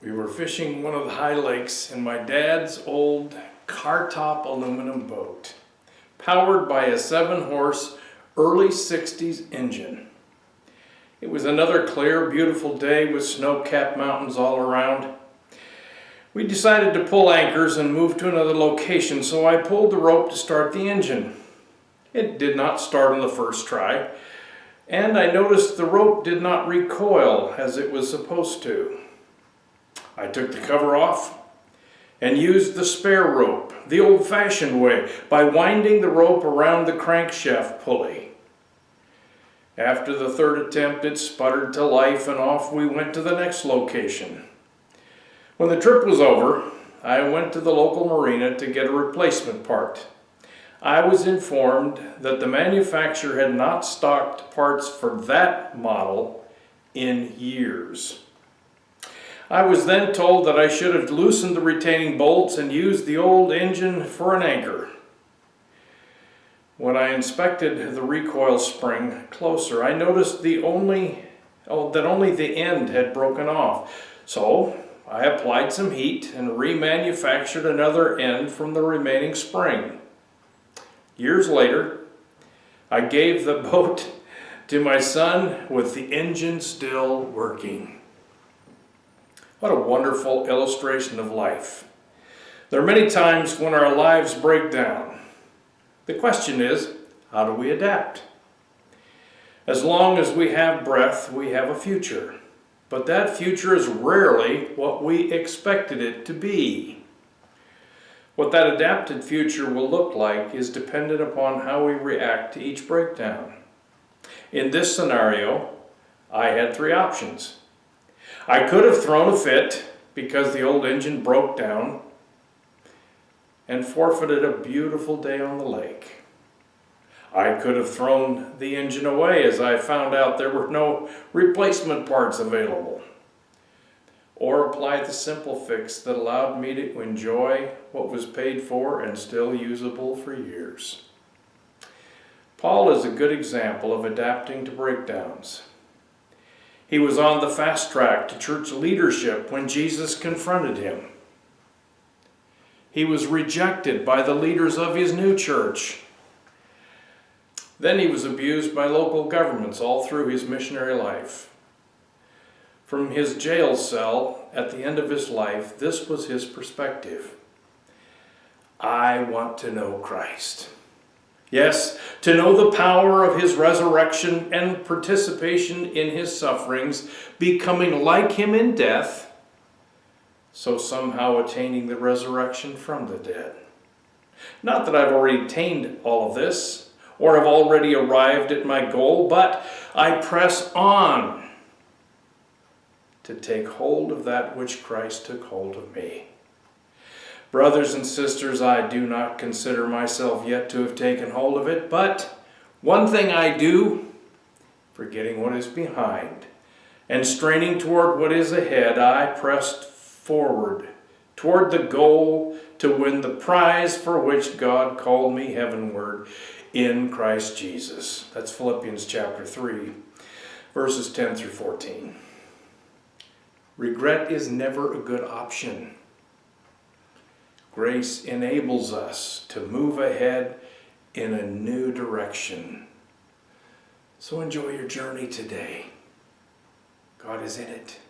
We were fishing one of the high lakes in my dad's old car-top aluminum boat, powered by a 7-horse early 60s engine. It was another clear, beautiful day with snow-capped mountains all around. We decided to pull anchors and move to another location, so I pulled the rope to start the engine. It did not start on the first try, and I noticed the rope did not recoil as it was supposed to. I took the cover off and used the spare rope, the old-fashioned way, by winding the rope around the crankshaft pulley. After the third attempt, it sputtered to life, and off we went to the next location. When the trip was over, I went to the local marina to get a replacement part. I was informed that the manufacturer had not stocked parts for that model in years. I was then told that I should have loosened the retaining bolts and used the old engine for an anchor. When I inspected the recoil spring closer, I noticed that only the end had broken off. So I applied some heat and remanufactured another end from the remaining spring. Years later, I gave the boat to my son with the engine still working. What a wonderful illustration of life. There are many times when our lives break down. The question is, how do we adapt? As long as we have breath, we have a future. But that future is rarely what we expected it to be. What that adapted future will look like is dependent upon how we react to each breakdown. In this scenario, I had 3 options. I could have thrown a fit because the old engine broke down and forfeited a beautiful day on the lake. I could have thrown the engine away as I found out there were no replacement parts available, or applied the simple fix that allowed me to enjoy what was paid for and still usable for years. Paul is a good example of adapting to breakdowns. He was on the fast track to church leadership when Jesus confronted him. He was rejected by the leaders of his new church. Then he was abused by local governments all through his missionary life. From his jail cell at the end of his life, this was his perspective. I want to know Christ. Yes, to know the power of his resurrection and participation in his sufferings, becoming like him in death, so somehow attaining the resurrection from the dead. Not that I've already attained all of this, or have already arrived at my goal, but I press on to take hold of that which Christ took hold of me. Brothers and sisters, I do not consider myself yet to have taken hold of it, but one thing I do, forgetting what is behind and straining toward what is ahead, I pressed forward toward the goal to win the prize for which God called me heavenward in Christ Jesus. That's Philippians chapter 3, verses 10 through 14. Regret is never a good option. Grace enables us to move ahead in a new direction. So enjoy your journey today. God is in it.